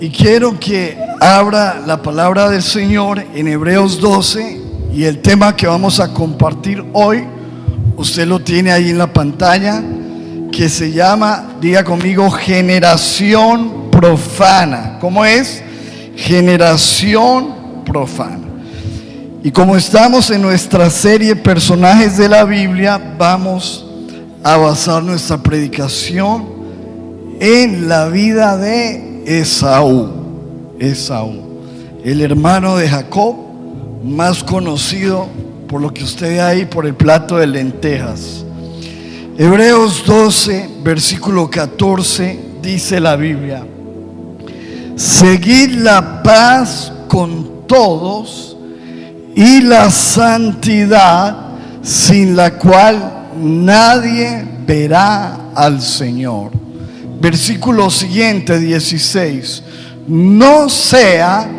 Y quiero que abra la palabra del Señor en Hebreos 12, y el tema que vamos a compartir hoy, usted lo tiene ahí en la pantalla, que se llama, diga conmigo, generación profana. ¿Cómo es? Generación profana. Y como estamos en nuestra serie Personajes de la Biblia, vamos a basar nuestra predicación en la vida de Esaú, el hermano de Jacob, más conocido por lo que usted ve ahí por el plato de lentejas. Hebreos 12, versículo 14, dice la Biblia: seguid la paz con todos y la santidad, sin la cual nadie verá al Señor. Versículo siguiente, 16: no sea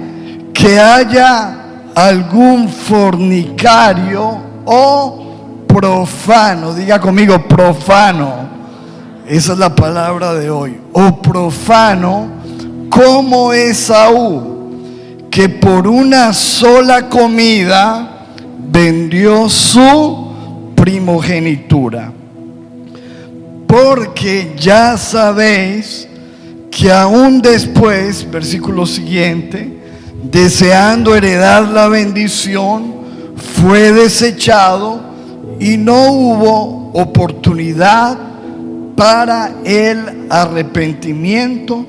que haya algún fornicario o profano, diga conmigo, profano, esa es la palabra de hoy, o profano como Esaú, que por una sola comida vendió su primogenitura. Porque ya sabéis que aún después, versículo siguiente, deseando heredar la bendición, fue desechado y no hubo oportunidad para el arrepentimiento,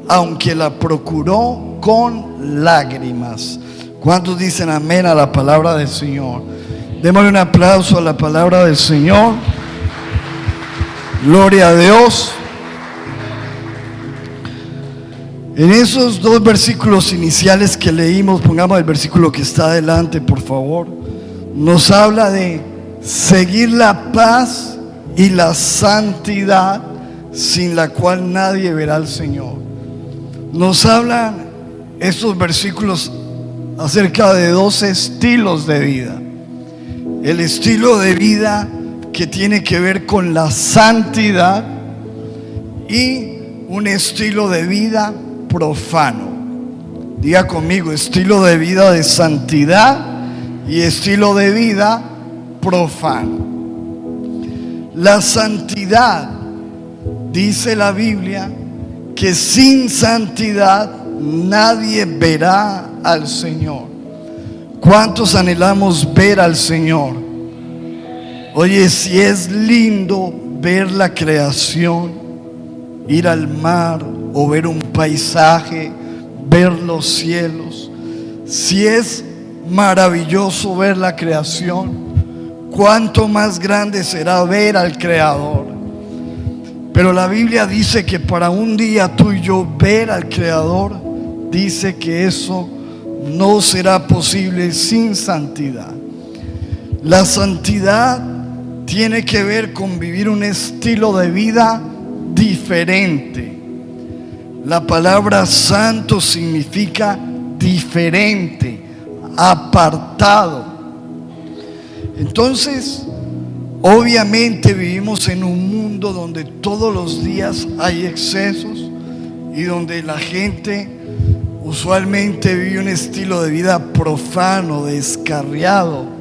aunque la procuró con lágrimas. ¿Cuántos dicen amén a la palabra del Señor? Démosle un aplauso a la palabra del Señor. Gloria a Dios. En esos dos versículos iniciales que leímos, pongamos el versículo que está adelante, por favor, nos habla de seguir la paz y la santidad, sin la cual nadie verá al Señor. Nos hablan estos versículos acerca de dos estilos de vida. El estilo de vida que tiene que ver con la santidad y un estilo de vida profano. Diga conmigo, estilo de vida de santidad y estilo de vida profano. La santidad, dice la Biblia, que sin santidad nadie verá al Señor. ¿Cuántos anhelamos ver al Señor? Oye, si es lindo ver la creación, ir al mar o ver un paisaje, ver los cielos, si es maravilloso ver la creación, cuánto más grande será ver al Creador. Pero la Biblia dice que para un día tú y yo ver al Creador, dice que eso no será posible sin santidad. La santidad tiene que ver con vivir un estilo de vida diferente. La palabra santo significa diferente, apartado. Entonces, obviamente vivimos en un mundo donde todos los días hay excesos y donde la gente usualmente vive un estilo de vida profano, descarriado.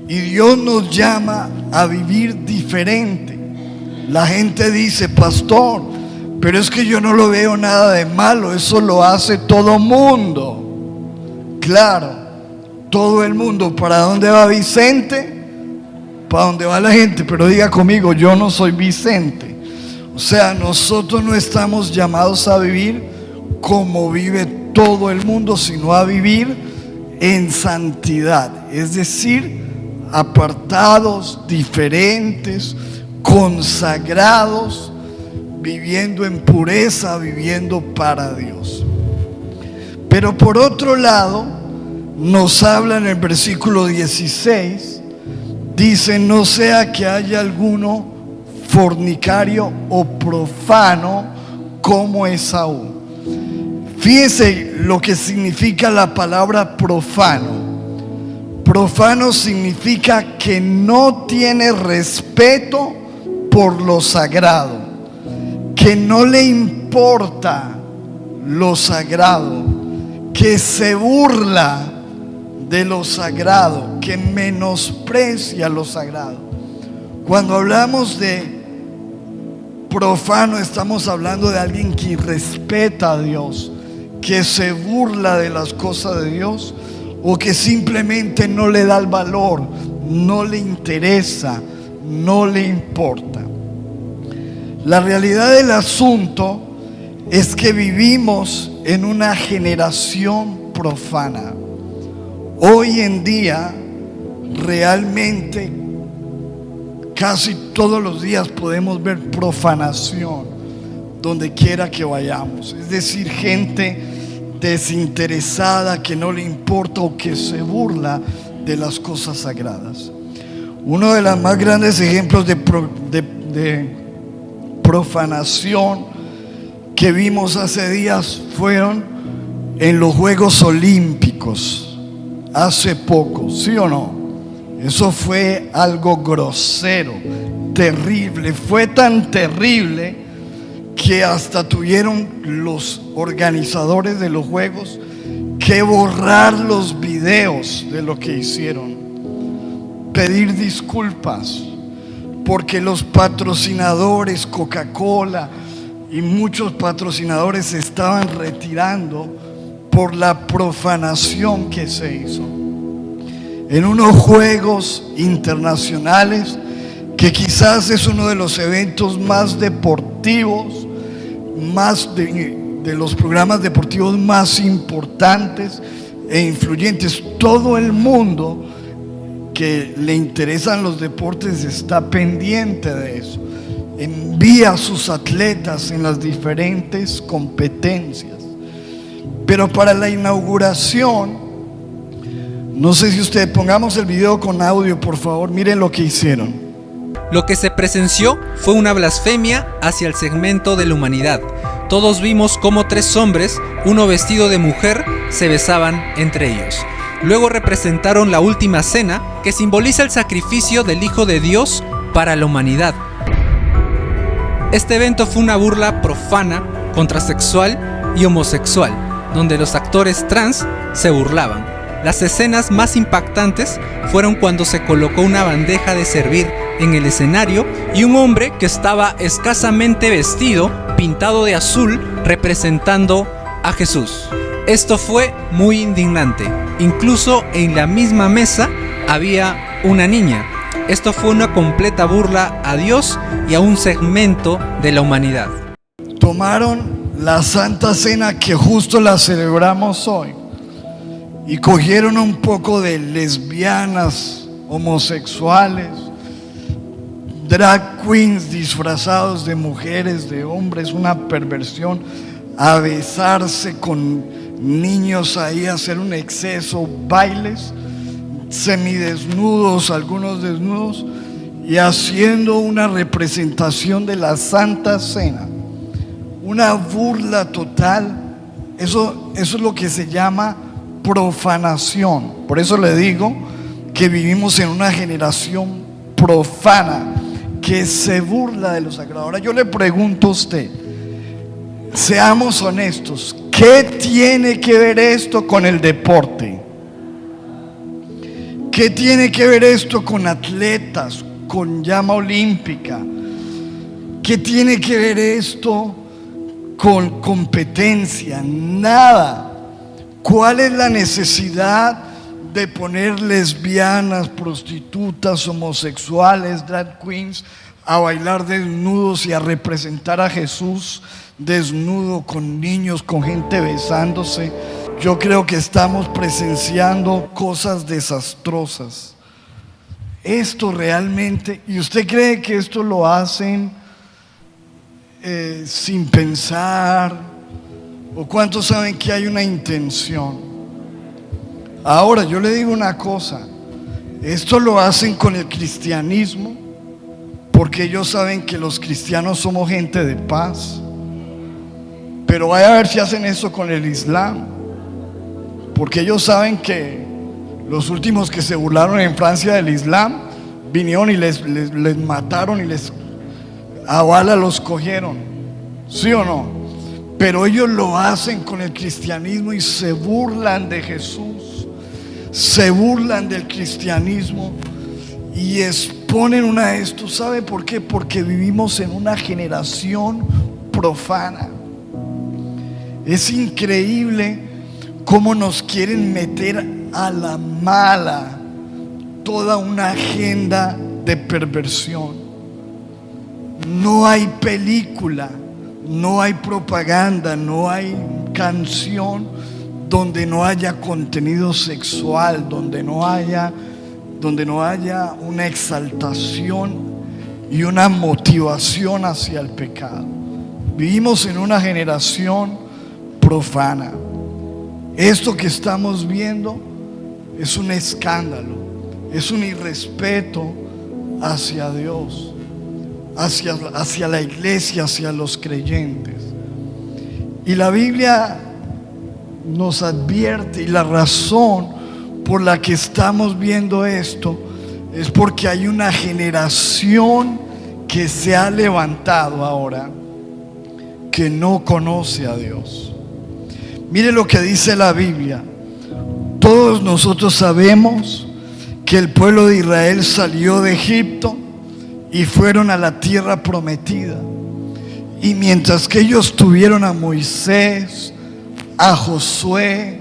Y Dios nos llama a vivir diferente. La gente dice: pastor, pero es que yo no lo veo nada de malo, eso lo hace todo mundo. Claro, todo el mundo. ¿Para dónde va Vicente? Para dónde va la gente. Pero diga conmigo, yo no soy Vicente. O sea, nosotros no estamos llamados a vivir como vive todo el mundo, sino a vivir en santidad, es decir, apartados, diferentes, consagrados, viviendo en pureza, viviendo para Dios. Pero por otro lado, nos habla en el versículo 16, dice: no sea que haya alguno fornicario o profano como Esaú. Fíjense lo que significa la palabra profano. Profano significa que no tiene respeto por lo sagrado, que no le importa lo sagrado, que se burla de lo sagrado, que menosprecia lo sagrado. Cuando hablamos de profano, estamos hablando de alguien que respeta a Dios, que se burla de las cosas de Dios, o que simplemente no le da el valor, no le interesa, no le importa. La realidad del asunto es que vivimos en una generación profana. Hoy en día, realmente, casi todos los días podemos ver profanación donde quiera que vayamos. Es decir, gente desinteresada que no le importa o que se burla de las cosas sagradas. Uno de los más grandes ejemplos de profanación que vimos hace días fueron en los Juegos Olímpicos, hace poco, ¿sí o no? Eso fue algo grosero, terrible. Fue tan terrible que hasta tuvieron los organizadores de los Juegos que borrar los videos de lo que hicieron, pedir disculpas, porque los patrocinadores, Coca-Cola y muchos patrocinadores se estaban retirando por la profanación que se hizo en unos Juegos internacionales, que quizás es uno de los eventos más deportivos, más de los programas deportivos más importantes e influyentes. Todo el mundo que le interesan los deportes está pendiente de eso. Envía a sus atletas en las diferentes competencias. Pero para la inauguración, no sé si ustedes, pongamos el video con audio, por favor, miren lo que hicieron. Lo que se presenció fue una blasfemia hacia el segmento de la humanidad. Todos vimos cómo 3 hombres, uno vestido de mujer, se besaban entre ellos. Luego representaron la última cena, que simboliza el sacrificio del Hijo de Dios para la humanidad. Este evento fue una burla profana, contrasexual y homosexual, donde los actores trans se burlaban. Las escenas más impactantes fueron cuando se colocó una bandeja de servir en el escenario y un hombre que estaba escasamente vestido, pintado de azul, representando a Jesús. Esto fue muy indignante. Incluso en la misma mesa había una niña. Esto fue una completa burla a Dios y a un segmento de la humanidad. Tomaron la Santa Cena, que justo la celebramos hoy, y cogieron un poco de lesbianas, homosexuales, drag queens disfrazados de mujeres, de hombres, una perversión, a besarse con niños ahí, a hacer un exceso, bailes, semidesnudos, algunos desnudos, y haciendo una representación de la Santa Cena, una burla total. Eso es lo que se llama profanación. Por eso le digo que vivimos en una generación profana que se burla de lo sagrado. Ahora yo le pregunto a usted, seamos honestos, ¿qué tiene que ver esto con el deporte? ¿Qué tiene que ver esto con atletas, con llama olímpica? ¿Qué tiene que ver esto con competencia? Nada. ¿Cuál es la necesidad de poner lesbianas, prostitutas, homosexuales, drag queens a bailar desnudos y a representar a Jesús desnudo, con niños, con gente besándose? Yo creo que estamos presenciando cosas desastrosas. Esto realmente, ¿y usted cree que esto lo hacen sin pensar? ¿O cuántos saben que hay una intención? Ahora, yo le digo una cosa, esto lo hacen con el cristianismo, porque ellos saben que los cristianos somos gente de paz. Pero vaya a ver si hacen eso con el Islam, porque ellos saben que los últimos que se burlaron en Francia del Islam vinieron y les mataron y les a bala los cogieron, ¿sí o no? pero ellos lo hacen con el cristianismo y se burlan de Jesús, se burlan del cristianismo y exponen una esto. ¿Sabe por qué? Porque vivimos en una generación profana. Es increíble cómo nos quieren meter a la mala toda una agenda de perversión. No hay película, no hay propaganda, no hay canción donde no haya contenido sexual, donde no haya una exaltación y una motivación hacia el pecado. Vivimos en una generación profana. Esto que estamos viendo es un escándalo, es un irrespeto hacia Dios, hacia la iglesia, hacia los creyentes. Y la Biblia nos advierte, y la razón por la que estamos viendo esto es porque hay una generación que se ha levantado ahora que no conoce a Dios. Mire lo que dice la Biblia. Todos nosotros sabemos que el pueblo de Israel salió de Egipto y fueron a la tierra prometida. Y mientras que ellos tuvieron a Moisés, a Josué,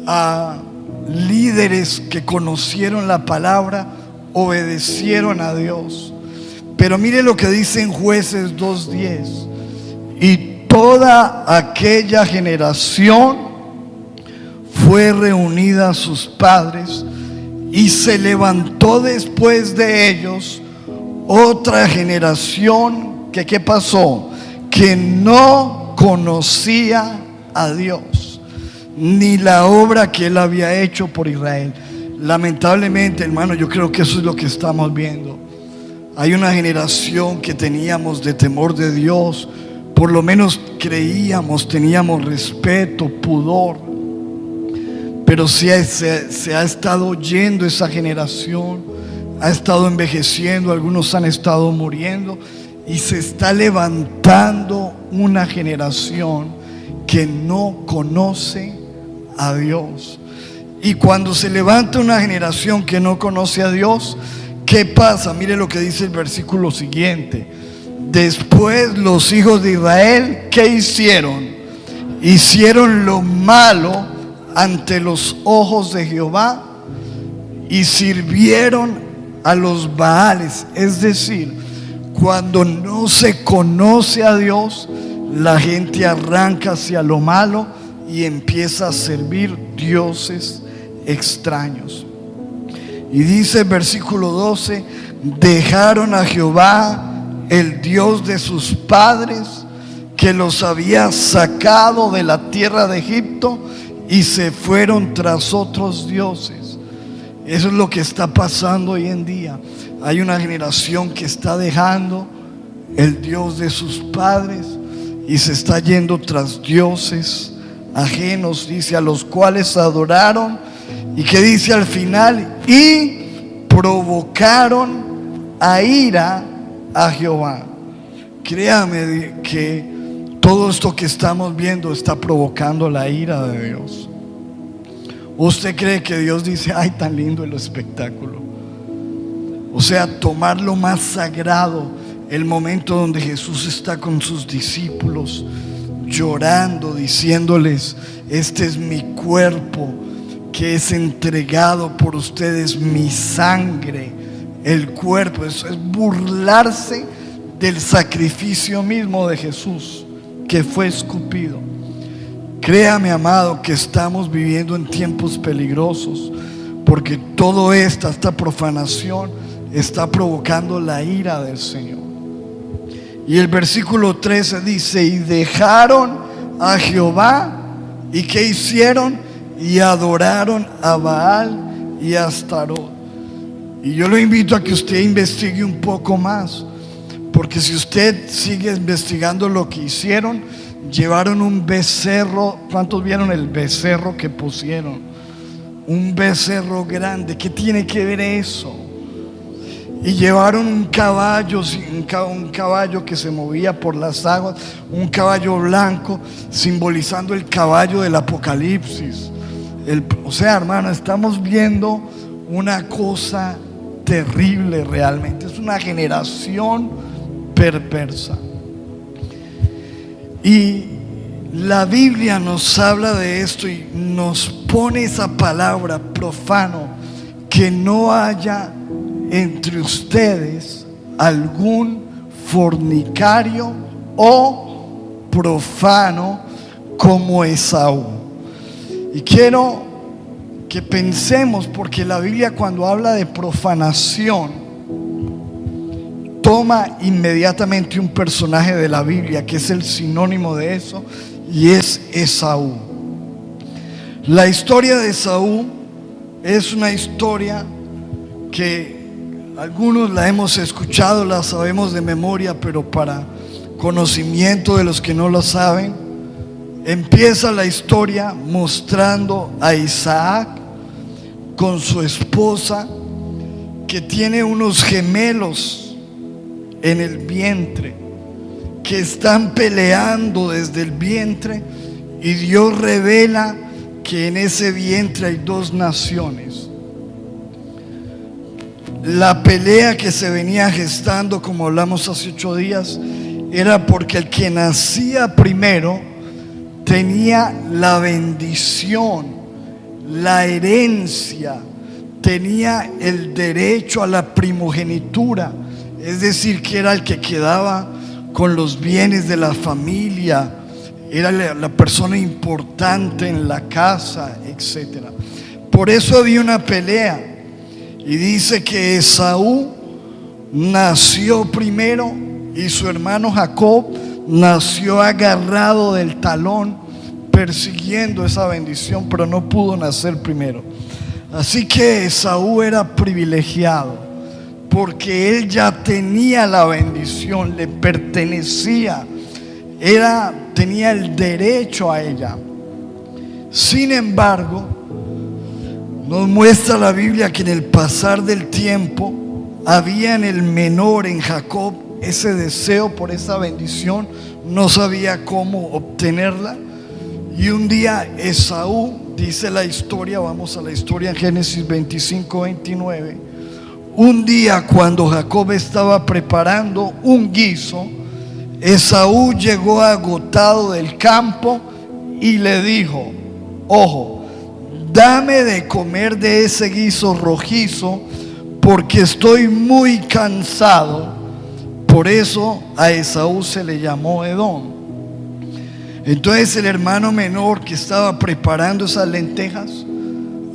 a líderes que conocieron la palabra, obedecieron a Dios. Pero mire lo que dice en Jueces 2:10. Y toda aquella generación fue reunida a sus padres, y se levantó después de ellos otra generación que, ¿qué pasó? Que no conocía a Dios, ni la obra que Él había hecho por Israel. Lamentablemente, hermano, yo creo que eso es lo que estamos viendo. Hay una generación que teníamos de temor de Dios, por lo menos creíamos, teníamos respeto, pudor, pero se ha estado yendo esa generación, ha estado envejeciendo, algunos han estado muriendo, y se está levantando una generación que no conoce a Dios. Y cuando se levanta una generación que no conoce a Dios, ¿qué pasa? Mire lo que dice el versículo siguiente. Después los hijos de Israel, ¿qué hicieron? Hicieron lo malo ante los ojos de Jehová y sirvieron a los Baales. Es decir, cuando no se conoce a Dios, la gente arranca hacia lo malo y empieza a servir dioses extraños. Y dice el versículo 12: dejaron a Jehová, el Dios de sus padres, que los había sacado de la tierra de Egipto, y se fueron tras otros dioses. Eso es lo que está pasando hoy en día. Hay una generación que está dejando el Dios de sus padres y se está yendo tras dioses ajenos, dice, a los cuales adoraron. ¿Y qué dice al final? Y provocaron a ira a Jehová. Créame que todo esto que estamos viendo está provocando la ira de Dios. ¿Usted cree que Dios dice, ay, tan lindo el espectáculo? O sea, tomar lo más sagrado, el momento donde Jesús está con sus discípulos, llorando, diciéndoles, este es mi cuerpo que es entregado por ustedes, mi sangre, el cuerpo. Eso es burlarse del sacrificio mismo de Jesús, que fue escupido. Créame, amado, que estamos viviendo en tiempos peligrosos, porque toda esta profanación está provocando la ira del Señor. Y el versículo 13 dice: y dejaron a Jehová, ¿y qué hicieron? Y adoraron a Baal y a Astarot. Y yo lo invito a que usted investigue un poco más, porque si usted sigue investigando lo que hicieron, llevaron un becerro. ¿Cuántos vieron el becerro que pusieron? Un becerro grande. ¿Qué tiene que ver eso? y llevaron un caballo que se movía por las aguas, un caballo blanco, simbolizando el caballo del Apocalipsis. O sea, hermano, estamos viendo una cosa terrible realmente. Es una generación perversa. Y la Biblia nos habla de esto y nos pone esa palabra, profano, que no haya entre ustedes algún fornicario o profano como Esaú. Y quiero que pensemos, porque la Biblia, cuando habla de profanación, toma inmediatamente un personaje de la Biblia que es el sinónimo de eso, y es Esaú. La historia de Esaú es una historia que algunos la hemos escuchado, la sabemos de memoria, pero para conocimiento de los que no lo saben, empieza la historia mostrando a Isaac con su esposa, que tiene unos gemelos en el vientre, que están peleando desde el vientre, y Dios revela que en ese vientre hay dos naciones. La pelea que se venía gestando, como hablamos hace 8 días, era porque el que nacía primero tenía la bendición, la herencia, tenía el derecho a la primogenitura, es decir, que era el que quedaba con los bienes de la familia, era la persona importante en la casa, etc. Por eso había una pelea. Y dice que Esaú nació primero y su hermano Jacob nació agarrado del talón, persiguiendo esa bendición, pero no pudo nacer primero. Así que Esaú era privilegiado, porque él ya tenía la bendición, le pertenecía, tenía el derecho a ella. Sin embargo, nos muestra la Biblia que en el pasar del tiempo había en el menor, en Jacob, ese deseo por esa bendición, no sabía cómo obtenerla, y un día Esaú, dice la historia, vamos a la historia en Génesis 25-29, un día cuando Jacob estaba preparando un guiso, Esaú llegó agotado del campo y le dijo: ojo, dame de comer de ese guiso rojizo, porque estoy muy cansado. Por eso a Esaú se le llamó Edom. Entonces el hermano menor, que estaba preparando esas lentejas,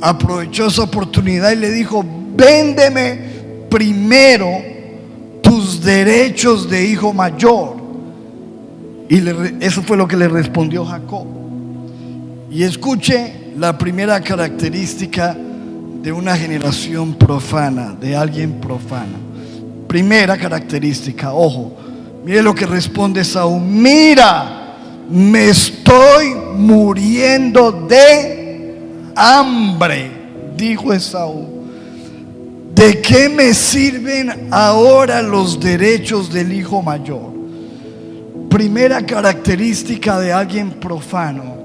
aprovechó esa oportunidad y le dijo: véndeme primero tus derechos de hijo mayor. Y eso fue lo que le respondió Jacob. Y escuche la primera característica de una generación profana, de alguien profana. Primera característica, ojo, mire lo que responde Esaú: mira, me estoy muriendo de hambre, dijo Esaú. ¿De qué me sirven ahora los derechos del hijo mayor? Primera característica de alguien profano,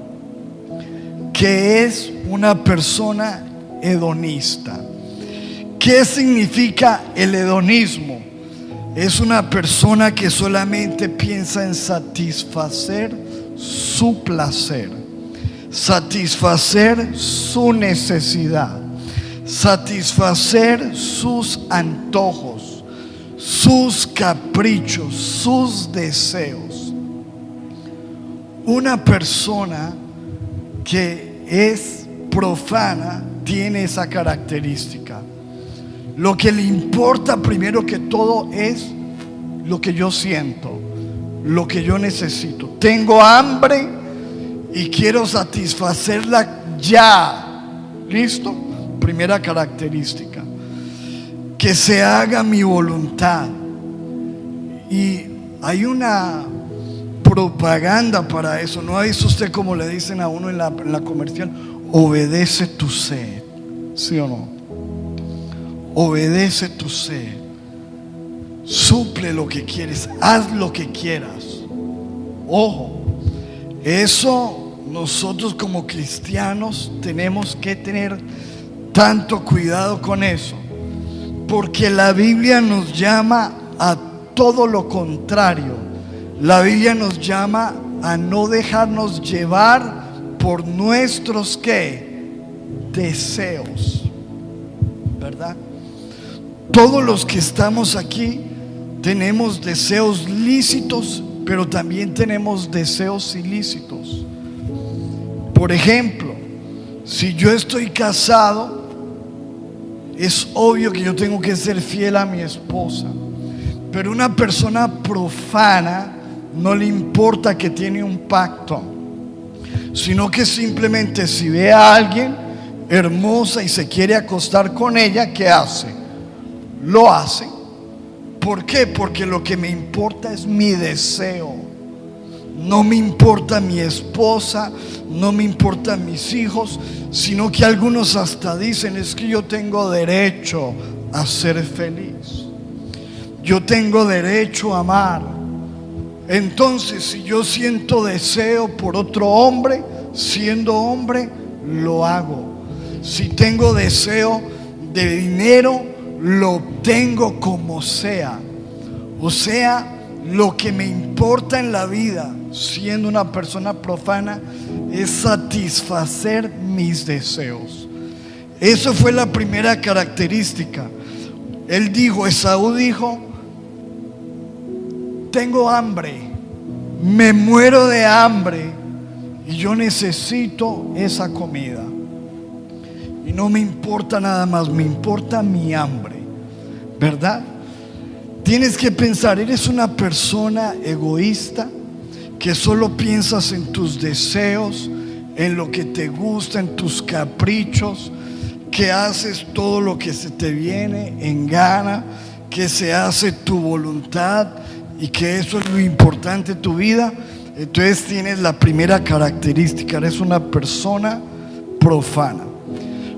que es una persona hedonista. ¿Qué significa el hedonismo? Es una persona que solamente piensa en satisfacer su placer, satisfacer su necesidad, satisfacer sus antojos, sus caprichos, sus deseos. Una persona que es profana tiene esa característica. Lo que le importa primero que todo es lo que yo siento, lo que yo necesito. Tengo hambre y quiero satisfacerla ya. ¿Listo? Primera característica. Que se haga mi voluntad. Y hay una propaganda para eso. ¿No ha visto usted cómo le dicen a uno en la comercial? Obedece tu sed. ¿Sí o no? Obedece tu sed. suple lo que quieres, haz lo que quieras. Ojo, eso nosotros como cristianos tenemos que tener tanto cuidado con eso, porque la Biblia nos llama a todo lo contrario. La Biblia nos llama a no dejarnos llevar por nuestros deseos, ¿verdad? Todos los que estamos aquí tenemos deseos lícitos, pero también tenemos deseos ilícitos. Por ejemplo, si yo estoy casado, es obvio que yo tengo que ser fiel a mi esposa. Pero una persona profana no le importa que tiene un pacto, sino que simplemente si ve a alguien hermosa y se quiere acostar con ella, ¿qué hace? Lo hace. ¿Por qué? Porque lo que me importa es mi deseo. No me importa mi esposa, no me importan mis hijos, sino que algunos hasta dicen: es que yo tengo derecho a ser feliz, yo tengo derecho a amar. Entonces, si yo siento deseo por otro hombre, siendo hombre, lo hago. Si tengo deseo de dinero, lo obtengo como sea. O sea, lo que me importa en la vida, siendo una persona profana, es satisfacer mis deseos. Eso fue la primera característica. Esaú dijo: tengo hambre, me muero de hambre y yo necesito esa comida. Y no me importa nada más, me importa mi hambre, ¿verdad? Tienes que pensar, ¿eres una persona egoísta que solo piensas en tus deseos, en lo que te gusta, en tus caprichos, que haces todo lo que se te viene en gana, que se hace tu voluntad y que eso es lo importante de tu vida? Entonces tienes la primera característica: eres una persona profana.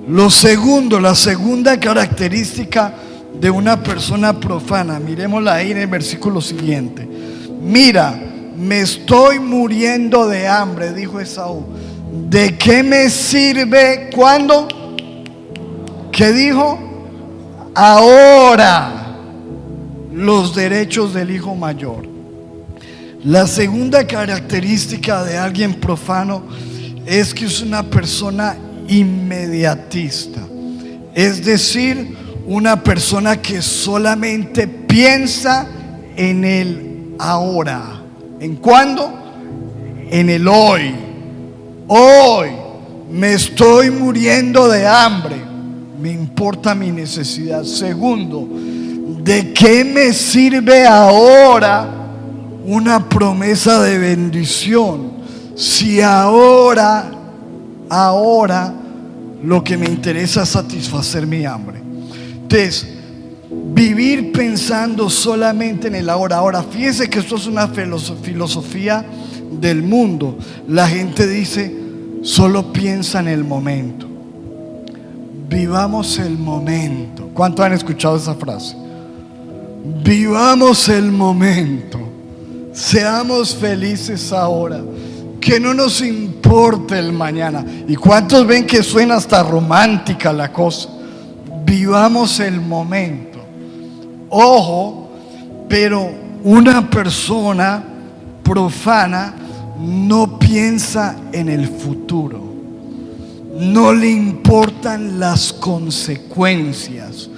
La segunda característica de una persona profana, miremosla ahí en el versículo siguiente. Mira, me estoy muriendo de hambre, dijo Esaú. ¿De qué me sirve? ¿Cuándo? ¿Qué dijo? Ahora los derechos del hijo mayor. La segunda característica de alguien profano es que es una persona inmediatista, es decir, una persona que solamente piensa en el ahora. ¿En cuándo? En el hoy. Hoy me estoy muriendo de hambre, me importa mi necesidad. Segundo, ¿de qué me sirve ahora una promesa de bendición si ahora lo que me interesa es satisfacer mi hambre? Entonces, vivir pensando solamente en el ahora. Ahora, fíjese que esto es una filosofía del mundo. La gente dice: solo piensa en el momento. Vivamos el momento. ¿Cuántos han escuchado esa frase? Vivamos el momento. Seamos felices ahora. Que no nos importe el mañana. ¿Y cuántos ven que suena hasta romántica la cosa? Vivamos el momento. Ojo, pero una persona profana no piensa en el futuro. No le importan las consecuencias.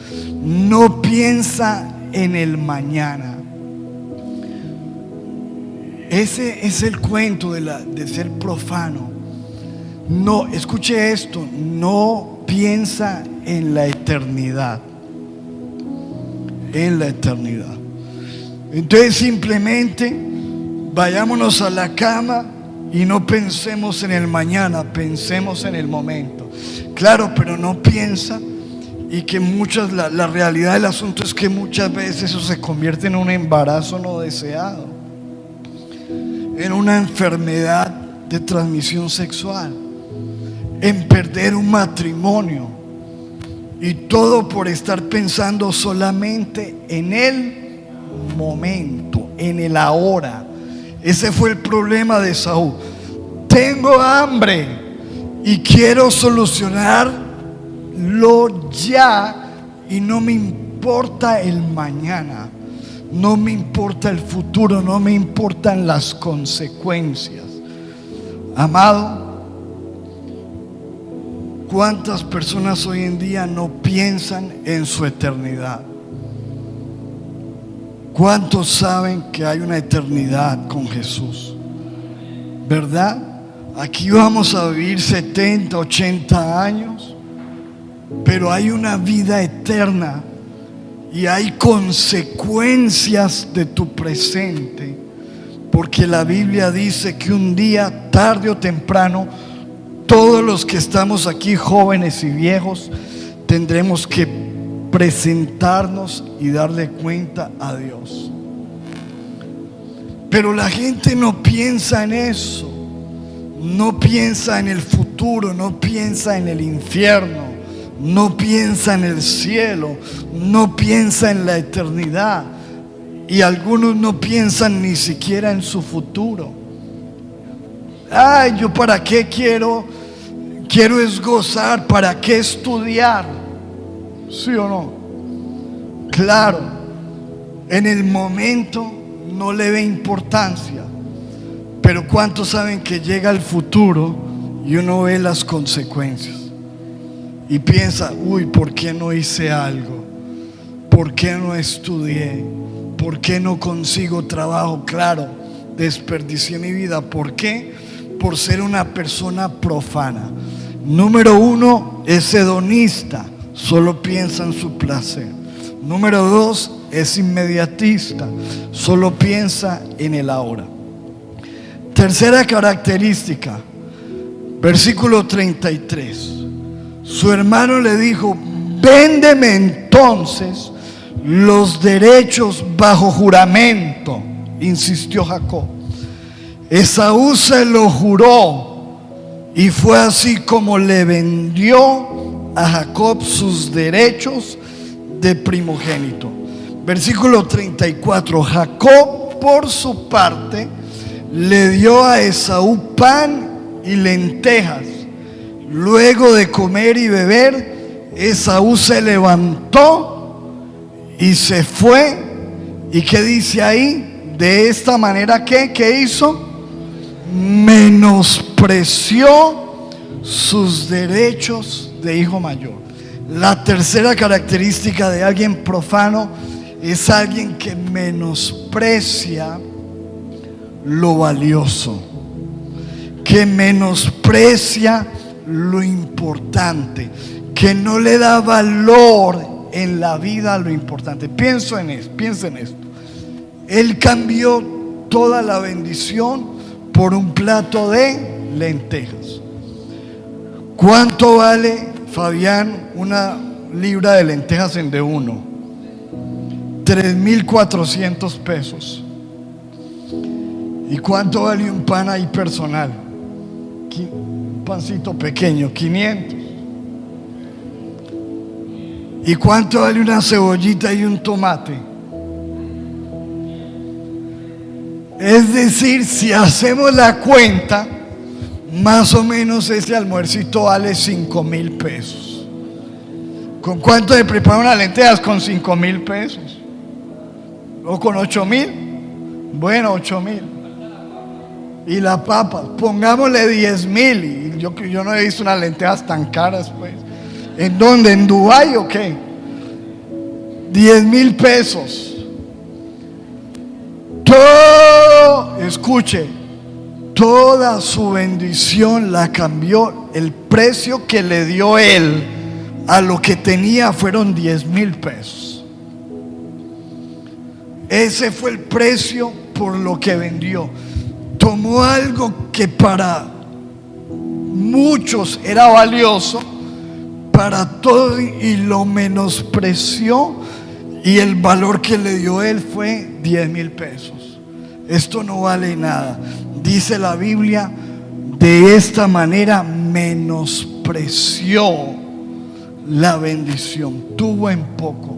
No piensa en el mañana. Ese es el cuento de ser profano. No, escuche esto, no piensa en la eternidad. En la eternidad. Entonces simplemente vayámonos a la cama y no pensemos en el mañana, pensemos en el momento. Claro, pero no piensa, y que la realidad del asunto es que muchas veces eso se convierte en un embarazo no deseado, en una enfermedad de transmisión sexual, en perder un matrimonio, y todo por estar pensando solamente en el momento, en el ahora. Ese fue el problema de Saúl. Tengo hambre y quiero solucionarlo ya, y no me importa el mañana, no me importa el futuro, no me importan las consecuencias. Amado, ¿cuántas personas hoy en día no piensan en su eternidad? ¿Cuántos saben que hay una eternidad con Jesús? ¿Verdad? Aquí vamos a vivir 70, 80 años, pero hay una vida eterna y hay consecuencias de tu presente, porque la Biblia dice que un día, tarde o temprano, todos los que estamos aquí, jóvenes y viejos, tendremos que presentarnos y darle cuenta a Dios. Pero la gente no piensa en eso, no piensa en el futuro, no piensa en el infierno, no piensa en el cielo, no piensa en la eternidad, y algunos no piensan ni siquiera en su futuro. Ay, yo para qué quiero es gozar, para qué estudiar, ¿sí o no? Claro, en el momento no le ve importancia, pero ¿cuántos saben que llega el futuro y uno ve las consecuencias y piensa, uy, ¿por qué no hice algo? ¿Por qué no estudié? ¿Por qué no consigo trabajo? Claro, desperdicié mi vida. ¿Por qué? Por ser una persona profana. Número uno, es hedonista, solo piensa en su placer. Número dos, es inmediatista, solo piensa en el ahora. Tercera característica, versículo 33. Su hermano le dijo, véndeme entonces los derechos bajo juramento, insistió Jacob. Esaú se lo juró, y fue así como le vendió a Jacob sus derechos de primogénito. Versículo 34. Jacob, por su parte, le dio a Esaú pan y lentejas. Luego de comer y beber, Esaú se levantó y se fue. ¿Y qué dice ahí? De esta manera, ¿qué hizo? Menospreció sus derechos de hijo mayor. La tercera característica de alguien profano es alguien que menosprecia lo valioso, que menosprecia lo importante, que no le da valor en la vida a lo importante. Piensa en esto. Él cambió toda la bendición por un plato de lentejas. ¿Cuánto vale, Fabián, una libra de lentejas en D1? 3,400 pesos. ¿Y cuánto vale un pan ahí personal? Un pancito pequeño, 500. ¿Y cuánto vale una cebollita y un tomate? Es decir, si hacemos la cuenta, más o menos ese almuercito vale 5,000 pesos. ¿Con cuánto se prepara una lentejas? Con 5,000 pesos. ¿O con 8,000? Bueno, 8,000. Y la papa, pongámosle 10,000. Y yo no he visto unas lentejas tan caras, pues. ¿En dónde? ¿En Dubái o qué? 10,000 pesos. Todo, escuche, toda su bendición la cambió. El precio que le dio él a lo que tenía fueron 10,000 pesos. Ese fue el precio por lo que vendió. Tomó algo que para muchos era valioso, para todos, y lo menospreció, y el valor que le dio él fue 10,000 pesos. Esto no vale nada. Dice la Biblia, de esta manera menospreció la bendición, tuvo en poco.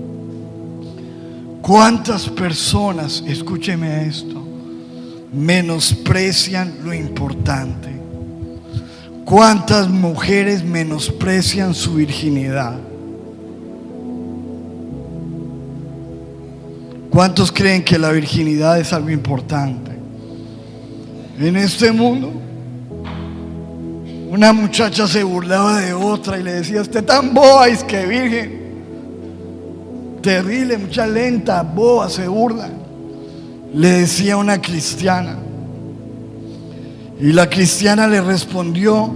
¿Cuántas personas, escúcheme esto, menosprecian lo importante? ¿Cuántas mujeres menosprecian su virginidad? ¿Cuántos creen que la virginidad es algo importante? En este mundo, una muchacha se burlaba de otra y le decía: usted tan boba, es que virgen. Terrible, mucha lenta, boba, se burla. Le decía una cristiana. Y la cristiana le respondió: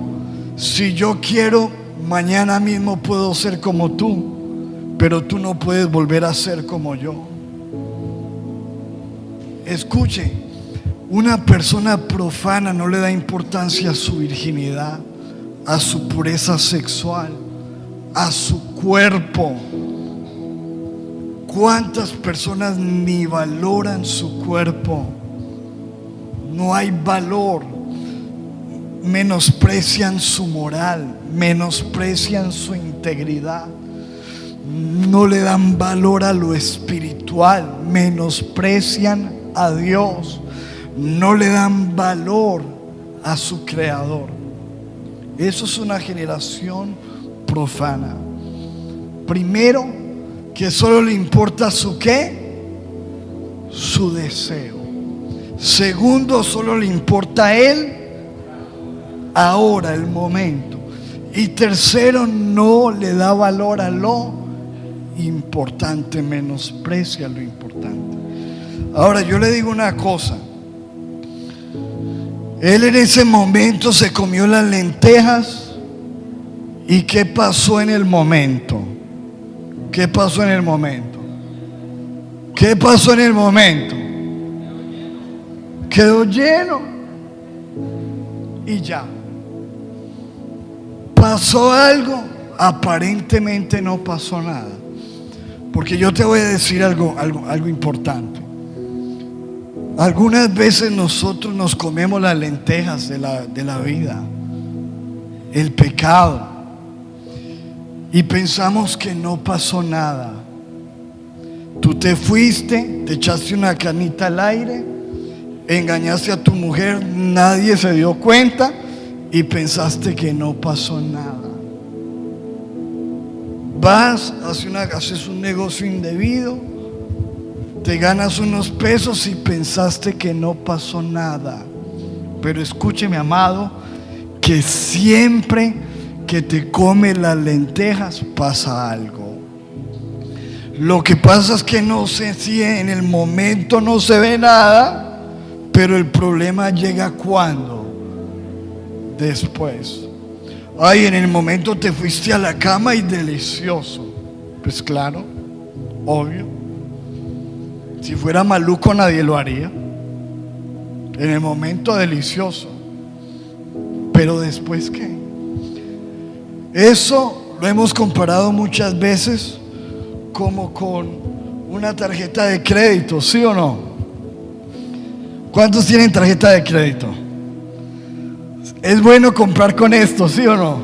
si yo quiero, mañana mismo puedo ser como tú, pero tú no puedes volver a ser como yo. Escuche, una persona profana no le da importancia a su virginidad, a su pureza sexual, a su cuerpo. ¿Cuántas personas ni valoran su cuerpo? No hay valor. Menosprecian su moral, menosprecian su integridad, no le dan valor a lo espiritual, menosprecian a Dios, no le dan valor a su Creador. Eso es una generación profana. Primero, que solo le importa su ¿qué? Su deseo. Segundo, solo le importa a él ahora, el momento. Y tercero, no le da valor a lo importante, menosprecia lo importante. Ahora yo le digo una cosa: él en ese momento se comió las lentejas. ¿Y qué pasó en el momento? ¿Qué pasó en el momento? ¿Qué pasó en el momento? Quedó lleno y ya. ¿Pasó algo? Aparentemente no pasó nada. Porque yo te voy a decir algo importante. Algunas veces nosotros nos comemos las lentejas de la vida, el pecado, y pensamos que no pasó nada. Tú te fuiste, te echaste una canita al aire, engañaste a tu mujer, nadie se dio cuenta y pensaste que no pasó nada. Vas, haces un negocio indebido, te ganas unos pesos y pensaste que no pasó nada. Pero escúcheme, amado, que siempre que te comes las lentejas pasa algo. Lo que pasa es que no sé si en el momento no se ve nada, pero el problema llega cuando. Después. Ay, en el momento te fuiste a la cama y delicioso. Pues claro, obvio. Si fuera maluco nadie lo haría. En el momento delicioso. Pero después ¿qué? Eso lo hemos comparado muchas veces como con una tarjeta de crédito, ¿sí o no? ¿Cuántos tienen tarjeta de crédito? Es bueno comprar con esto, ¿sí o no?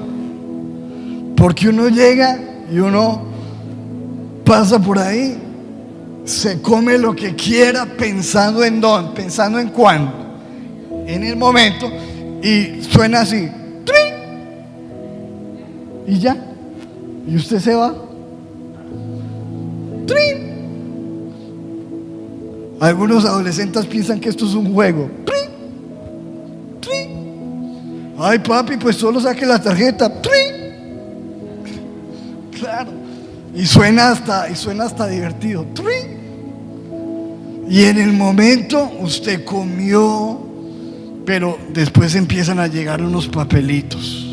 Porque uno llega y uno pasa por ahí, se come lo que quiera pensando en dónde, pensando en cuándo, en el momento, y suena así, ¡trin! Y ya, y usted se va, ¡trin! Algunos adolescentes piensan que esto es un juego, ¡trin! ¡trin! Ay, papi, pues solo saque la tarjeta, ¡trin! Claro, y suena hasta divertido, ¡trin! Y en el momento usted comió, pero después empiezan a llegar unos papelitos,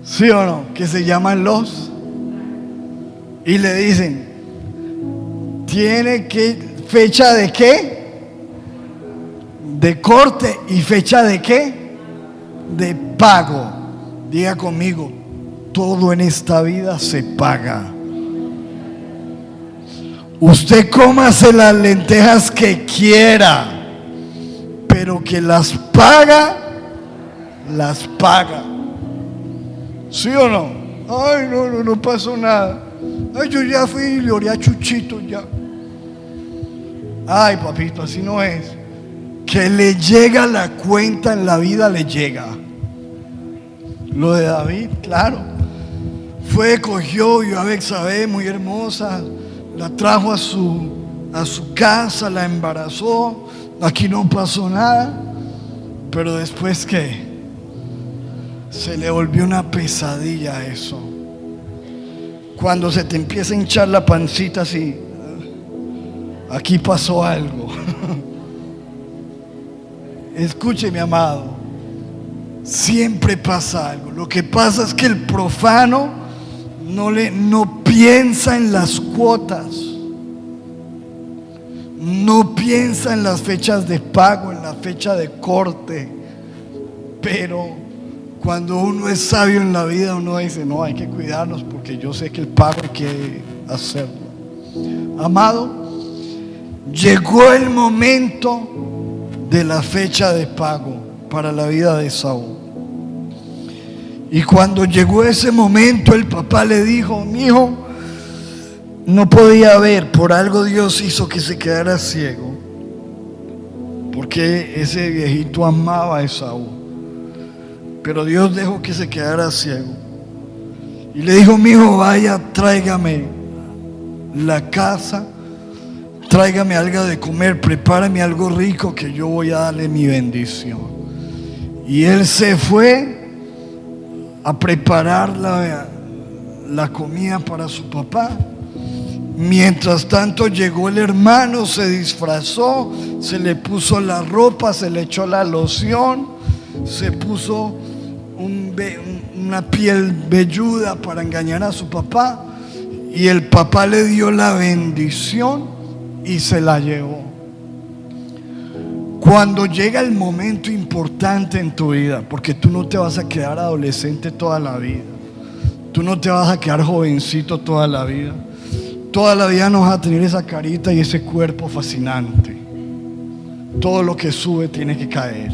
¿sí o no? Que se llaman y le dicen, tiene que, fecha de qué, de corte, y fecha de qué, de pago. Diga conmigo, todo en esta vida se paga. Usted cómase las lentejas que quiera, pero que las paga, las paga. ¿Sí o no? Ay, no pasó nada. Ay, yo ya fui y le oré a Chuchito ya. Ay, papito, así no es. Que le llega la cuenta en la vida, le llega. Lo de David, claro. Cogió, vio a Betsabé, muy hermosa, la trajo a su casa, la embarazó. Aquí no pasó nada. Pero después que se le volvió una pesadilla eso. Cuando se te empieza a hinchar la pancita así, aquí pasó algo. Escuche, mi amado, siempre pasa algo. Lo que pasa es que el profano no piensa en las cuotas, no piensa en las fechas de pago, en la fecha de corte. Pero cuando uno es sabio en la vida, uno dice: no, hay que cuidarnos porque yo sé que el pago hay que hacerlo. Amado, llegó el momento de la fecha de pago para la vida de Saúl. Y cuando llegó ese momento, el papá le dijo: mi hijo no podía ver, por algo Dios hizo que se quedara ciego, porque ese viejito amaba a Esaú, pero Dios dejó que se quedara ciego. Y le dijo: mi hijo, vaya, tráigame la casa, tráigame algo de comer, prepárame algo rico que yo voy a darle mi bendición. Y él se fue a preparar la comida para su papá. Mientras tanto llegó el hermano, se disfrazó, se le puso la ropa, se le echó la loción, se puso una piel velluda para engañar a su papá, y el papá le dio la bendición y se la llevó. Cuando llega el momento importante en tu vida, porque tú no te vas a quedar adolescente toda la vida, tú no te vas a quedar jovencito toda la vida no vas a tener esa carita y ese cuerpo fascinante. Todo lo que sube tiene que caer.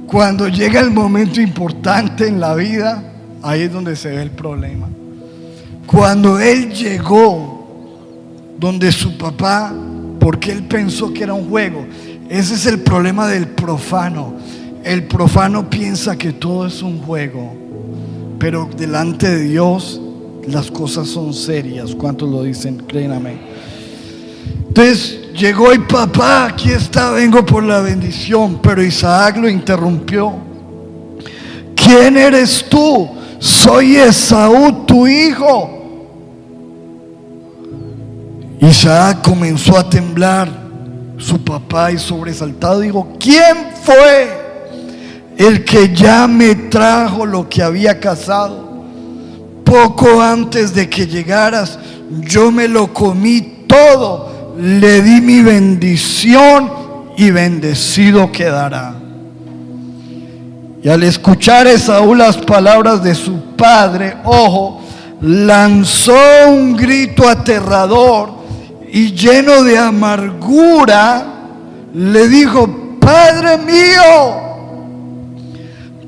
Cuando llega el momento importante en la vida, ahí es donde se ve el problema. Cuando él llegó donde su papá, porque él pensó que era un juego. Ese es el problema del profano. El profano piensa que todo es un juego, pero delante de Dios las cosas son serias. ¿Cuántos lo dicen? Créanme. Entonces llegó y: papá, aquí está, vengo por la bendición. Pero Isaac lo interrumpió: ¿quién eres tú? Soy Esaú, tu hijo. Isaac comenzó a temblar, su papá, y sobresaltado dijo: ¿quién fue el que ya me trajo lo que había cazado? Poco antes de que llegaras, yo me lo comí todo, le di mi bendición y bendecido quedará. Y al escuchar Esaú las palabras de su padre, ojo, lanzó un grito aterrador y lleno de amargura le dijo: Padre mío,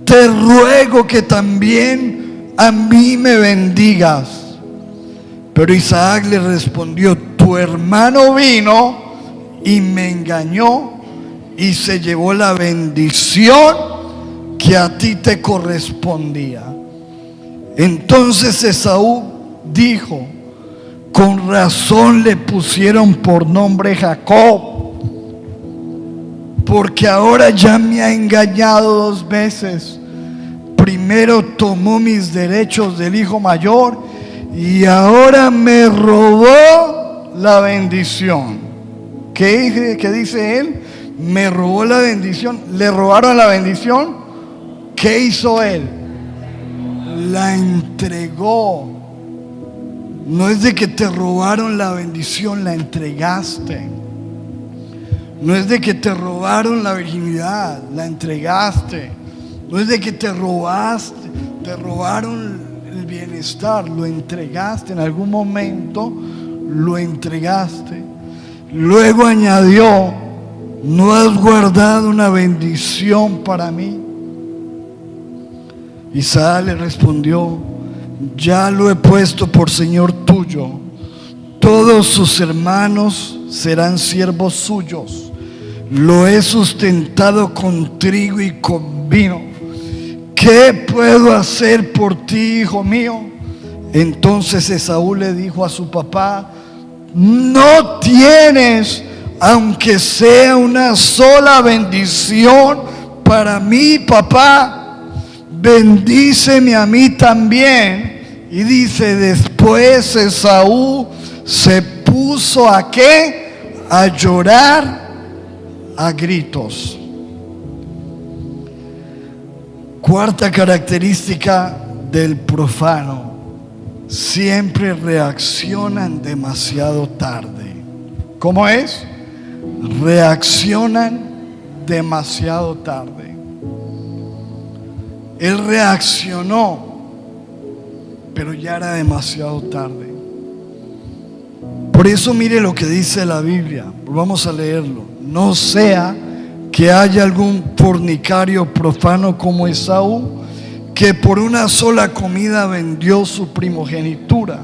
te ruego que también a mí me bendigas. Pero Isaac le respondió: tu hermano vino y me engañó y se llevó la bendición que a ti te correspondía. Entonces Esaú dijo: con razón le pusieron por nombre Jacob, porque ahora ya me ha engañado 2 veces. Primero tomó mis derechos del hijo mayor y ahora me robó la bendición. ¿Qué dice él? Me robó la bendición. ¿Le robaron la bendición? ¿Qué hizo él? La entregó. No es de que te robaron la bendición, la entregaste. No es de que te robaron la virginidad, la entregaste. No es de que te robaron el bienestar, lo entregaste. En algún momento lo entregaste. Luego añadió: ¿no has guardado una bendición para mí? Isaac le respondió: ya lo he puesto por señor tuyo. Todos sus hermanos serán siervos suyos. Lo he sustentado con trigo y con vino. ¿Qué puedo hacer por ti, hijo mío? Entonces Esaú le dijo a su papá: no tienes, aunque sea una sola bendición para mí, papá. Bendíceme a mí también. Y dice: después Esaú se puso ¿a qué? A llorar a gritos. Cuarta característica del profano: siempre reaccionan demasiado tarde. ¿Cómo es? Reaccionan demasiado tarde. Él reaccionó, pero ya era demasiado tarde. Por eso mire lo que dice la Biblia. Vamos a leerlo. No sea que haya algún fornicario profano como Esaú, que por una sola comida vendió su primogenitura.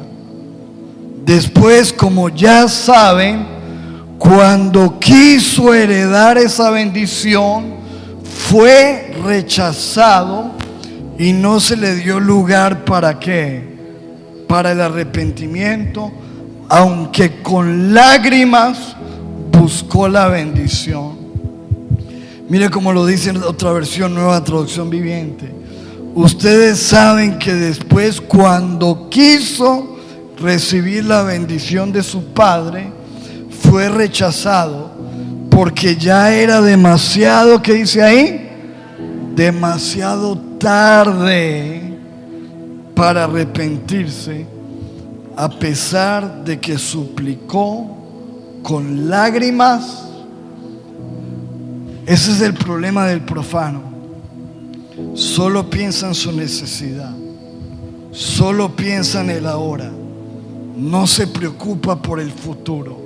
Después, como ya saben, cuando quiso heredar esa bendición, fue rechazado y no se le dio lugar ¿para qué? Para el arrepentimiento, aunque con lágrimas buscó la bendición. Mire cómo lo dice en otra versión, Nueva Traducción Viviente. Ustedes saben que después, cuando quiso recibir la bendición de su padre, fue rechazado porque ya era demasiado, ¿qué dice ahí? Demasiado tarde para arrepentirse, a pesar de que suplicó con lágrimas. Ese es el problema del profano. Solo piensa en su necesidad, solo piensa en el ahora, no se preocupa por el futuro,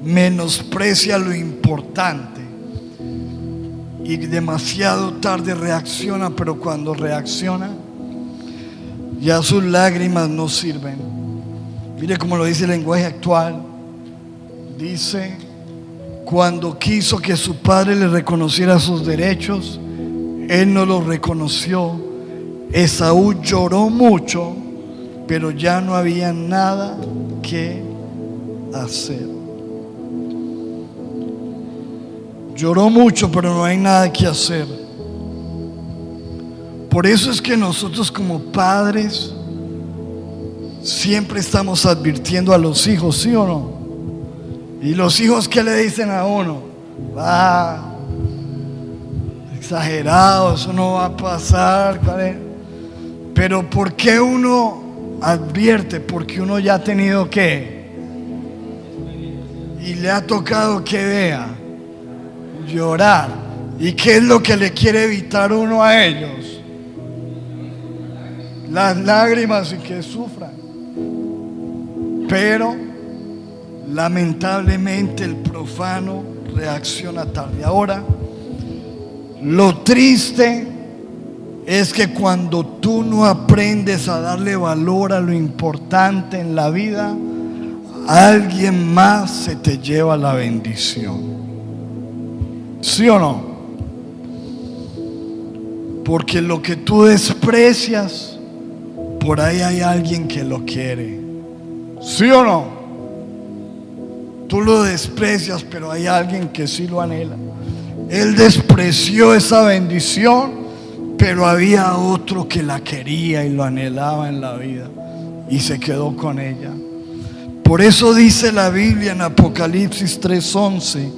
menosprecia lo importante y demasiado tarde reacciona. Pero cuando reacciona, ya sus lágrimas no sirven. Mire cómo lo dice el lenguaje actual. Dice: cuando quiso que su padre le reconociera sus derechos, él no los reconoció. Esaú lloró mucho, pero ya no había nada que hacer. Lloró mucho, pero no hay nada que hacer. Por eso es que nosotros como padres siempre estamos advirtiendo a los hijos, ¿sí o no? Y los hijos, ¿qué le dicen a uno? Exagerado, eso no va a pasar. Pero ¿por qué uno advierte? Porque uno ya ha tenido ¿qué? Y le ha tocado que vea llorar. ¿Y qué es lo que le quiere evitar uno a ellos? Las lágrimas y que sufran. Pero lamentablemente el profano reacciona tarde. Ahora, lo triste es que cuando tú no aprendes a darle valor a lo importante en la vida, alguien más se te lleva la bendición. ¿Sí o no? Porque lo que tú desprecias, por ahí hay alguien que lo quiere. ¿Sí o no? Tú lo desprecias, pero hay alguien que sí lo anhela. Él despreció esa bendición, pero había otro que la quería y lo anhelaba en la vida y se quedó con ella. Por eso dice la Biblia en Apocalipsis 3:11,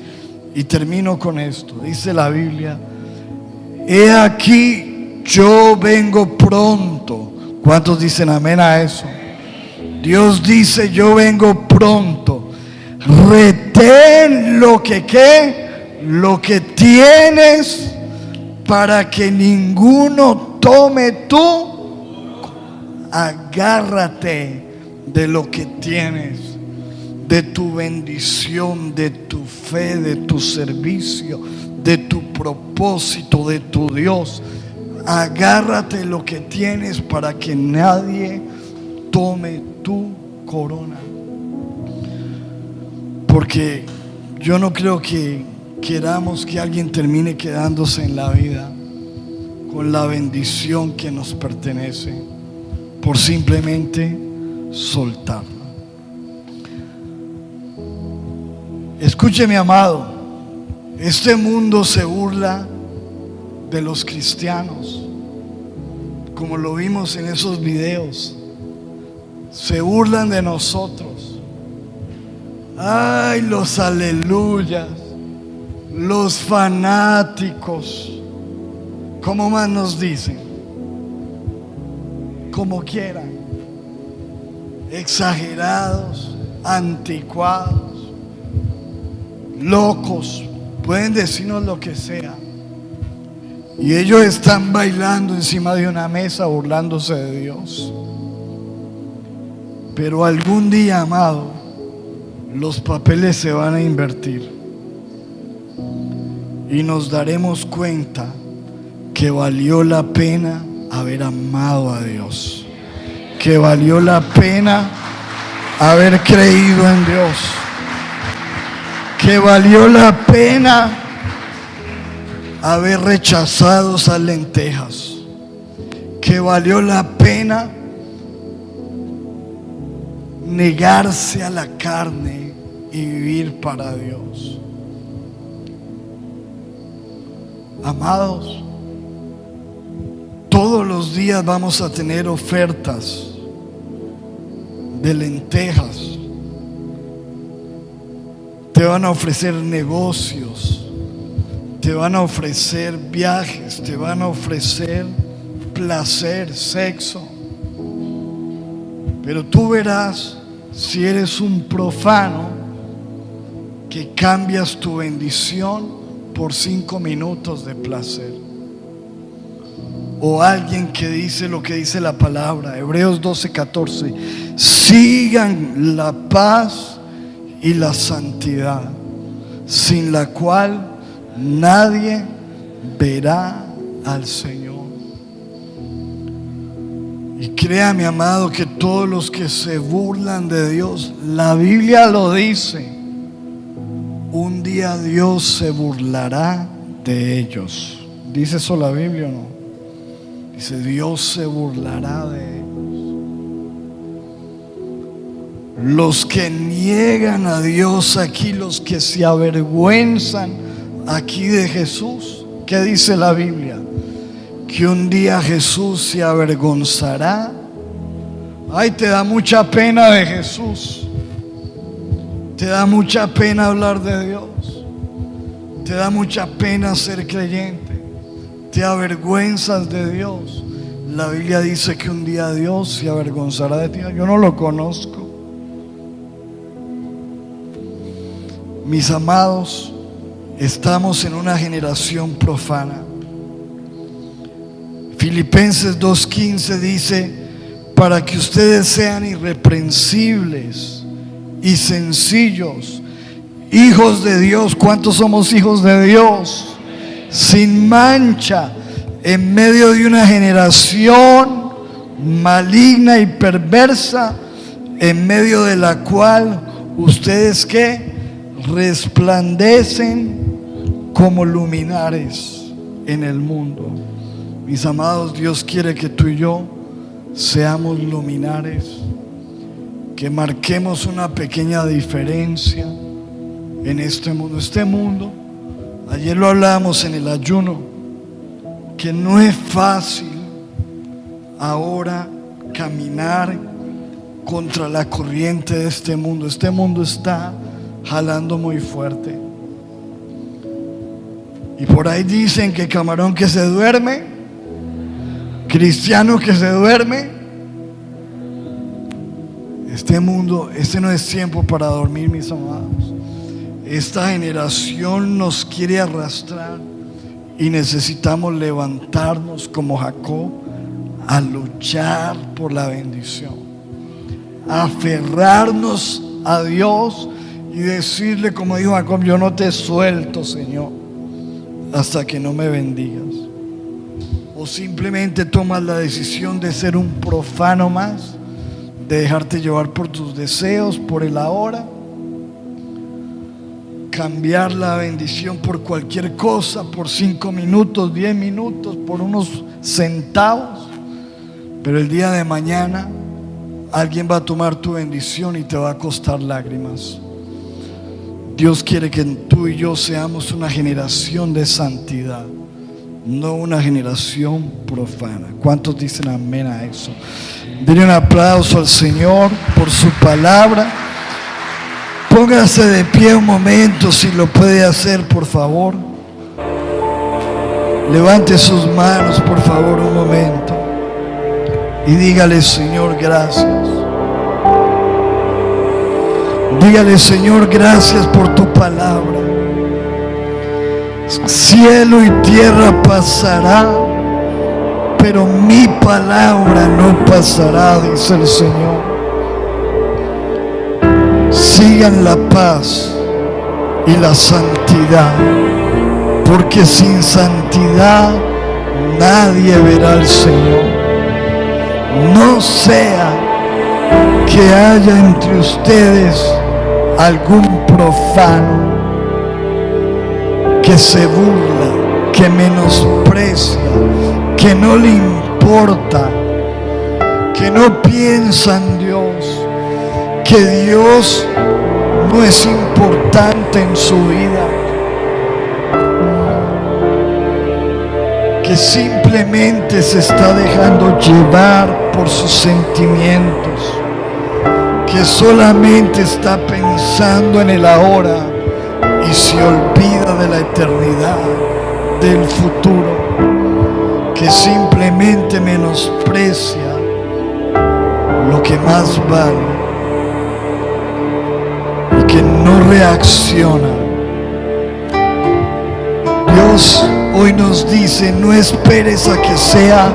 y termino con esto. Dice la Biblia: he aquí, yo vengo pronto. ¿Cuántos dicen amén a eso? Dios dice: yo vengo pronto. Retén lo que lo que tienes, para que ninguno tome tú. Agárrate de lo que tienes, de tu bendición, de tu fe, de tu servicio, de tu propósito, de tu Dios. Agárrate de lo que tienes para que nadie tome tu corona. porque yo no creo que queramos que alguien termine quedándose en la vida con la bendición que nos pertenece por simplemente soltarla. Escuche, mi amado, este mundo se burla de los cristianos, como lo vimos en esos videos. Se burlan de nosotros. Ay, los aleluyas, los fanáticos. ¿Cómo más nos dicen? Como quieran. Exagerados, anticuados, locos. Pueden decirnos lo que sea. Y ellos están bailando encima de una mesa, burlándose de Dios. Pero algún día, amado, los papeles se van a invertir y nos daremos cuenta que valió la pena haber amado a Dios, que valió la pena haber creído en Dios, que valió la pena haber rechazado esas lentejas, que valió la pena negarse a la carne y vivir para Dios. Amados, todos los días vamos a tener ofertas de lentejas. Te van a ofrecer negocios, te van a ofrecer viajes, te van a ofrecer placer, sexo. Pero tú verás si eres un profano que cambias tu bendición por 5 minutos de placer. O alguien que dice lo que dice la palabra, Hebreos 12:14, sigan la paz y la santidad, sin la cual nadie verá al Señor. Y créame, amado, que todos los que se burlan de Dios, la Biblia lo dice, un día Dios se burlará de ellos. ¿Dice eso la Biblia o no? Dice, Dios se burlará de ellos. Los que niegan a Dios aquí, los que se avergüenzan aquí de Jesús, ¿qué dice la Biblia? Que un día Jesús se avergonzará. Ay, te da mucha pena de Jesús, te da mucha pena hablar de Dios, te da mucha pena ser creyente, te avergüenzas de Dios. La Biblia dice que un día Dios se avergonzará de ti. Yo no lo conozco. Mis amados, estamos en una generación profana. Filipenses 2:15 dice, para que ustedes sean irreprensibles y sencillos, hijos de Dios. ¿Cuántos somos hijos de Dios? Sin mancha, en medio de una generación maligna y perversa, en medio de la cual ustedes ¿qué? Resplandecen como luminares en el mundo. Mis amados, Dios quiere que tú y yo seamos luminares, que marquemos una pequeña diferencia en este mundo. Este mundo, ayer lo hablábamos en el ayuno, que no es fácil ahora caminar contra la corriente de este mundo. Este mundo está jalando muy fuerte. Y por ahí dicen que camarón que se duerme, cristiano que se duerme. Este mundo, este no es tiempo para dormir, mis amados. Esta generación nos quiere arrastrar y necesitamos levantarnos como Jacob a luchar por la bendición, a aferrarnos a Dios y decirle como dijo Jacob, yo no te suelto, Señor, hasta que no me bendigas. O simplemente tomas la decisión de ser un profano más, de dejarte llevar por tus deseos, por el ahora, cambiar la bendición por cualquier cosa, por 5 minutos, 10 minutos, por unos centavos. Pero el día de mañana alguien va a tomar tu bendición y te va a costar lágrimas. Dios quiere que tú y yo seamos una generación de santidad, no una generación profana. ¿Cuántos dicen amén a eso? Denle un aplauso al Señor por su palabra. Póngase de pie un momento, si lo puede hacer, por favor. Levante sus manos, por favor, un momento. Y dígale: Señor, gracias. Dígale: Señor, gracias por tu palabra. Cielo y tierra pasará, pero mi palabra no pasará, dice el Señor. Sigan la paz y la santidad, porque sin santidad nadie verá al Señor. No sea que haya entre ustedes algún profano que se burla, que menosprecia, que no le importa, que no piensa en Dios, que Dios no es importante en su vida, que simplemente se está dejando llevar por sus sentimientos, que solamente está pensando en el ahora y se olvida de la eternidad, del futuro, que simplemente menosprecia lo que más vale y que no reacciona. Dios hoy nos dice: no esperes a que sea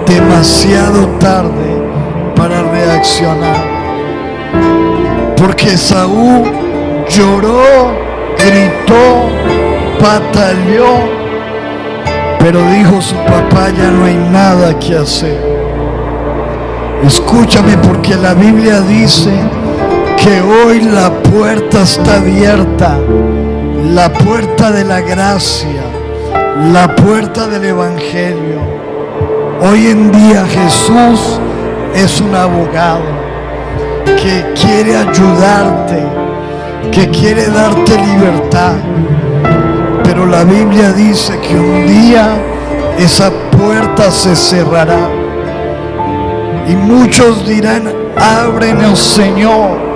demasiado tarde para reaccionar, porque Saúl lloró, gritó, pataleó, pero dijo su papá: ya no hay nada que hacer. Escúchame, porque la Biblia dice que hoy la puerta está abierta, la puerta de la gracia, la puerta del Evangelio. Hoy en día Jesús es un abogado que quiere ayudarte, que quiere darte libertad. Pero la Biblia dice que un día esa puerta se cerrará y muchos dirán: ábrenos, Señor.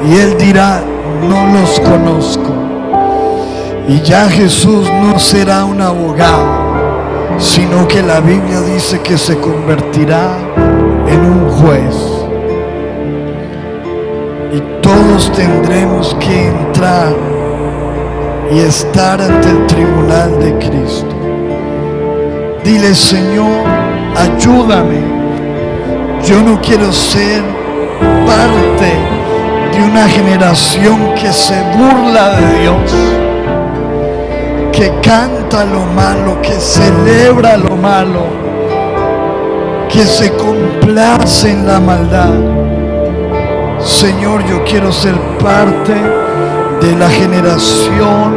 Y Él dirá: no los conozco. Y ya Jesús no será un abogado, sino que la Biblia dice que se convertirá en un juez. Y todos tendremos que entrar y estar ante el tribunal de Cristo. Dile: Señor, ayúdame. Yo no quiero ser parte de una generación que se burla de Dios, que canta lo malo, que celebra lo malo, que se complace en la maldad. Señor, yo quiero ser parte de la generación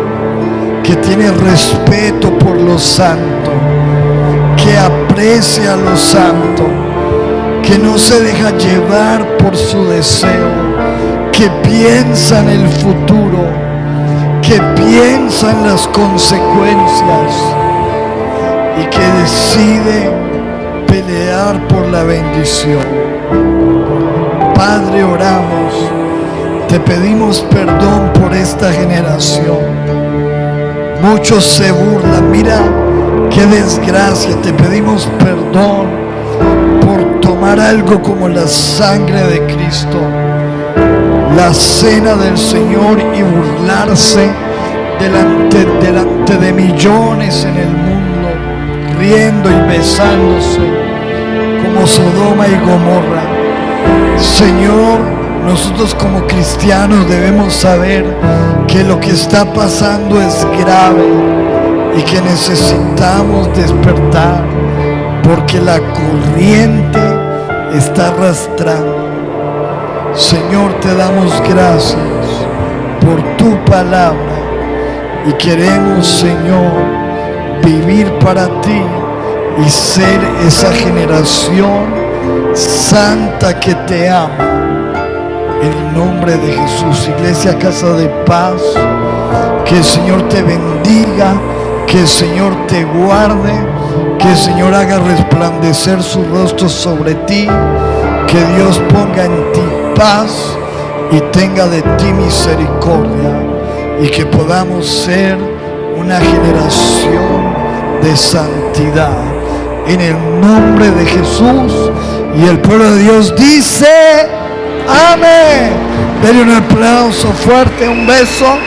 que tiene respeto por lo santo, que aprecia lo santo, que no se deja llevar por su deseo, que piensa en el futuro, que piensa en las consecuencias y que decide pelear por la bendición. Padre, oramos, te pedimos perdón por esta generación. Muchos se burlan, mira qué desgracia. Te pedimos perdón por tomar algo como la sangre de Cristo, la cena del Señor, y burlarse delante de millones en el mundo, riendo y besándose como Sodoma y Gomorra. Señor, nosotros como cristianos debemos saber que lo que está pasando es grave y que necesitamos despertar, porque la corriente está arrastrando. Señor, te damos gracias por tu palabra. y queremos, Señor, vivir para ti y ser esa generación santa que te ama. En el nombre de Jesús. Iglesia Casa de Paz, que el Señor te bendiga, que el Señor te guarde, que el Señor haga resplandecer su rostro sobre ti, que Dios ponga en ti paz y tenga de ti misericordia, y que podamos ser una generación de santidad. En el nombre de Jesús. Y el pueblo de Dios dice: amén. Denle un aplauso fuerte, un beso.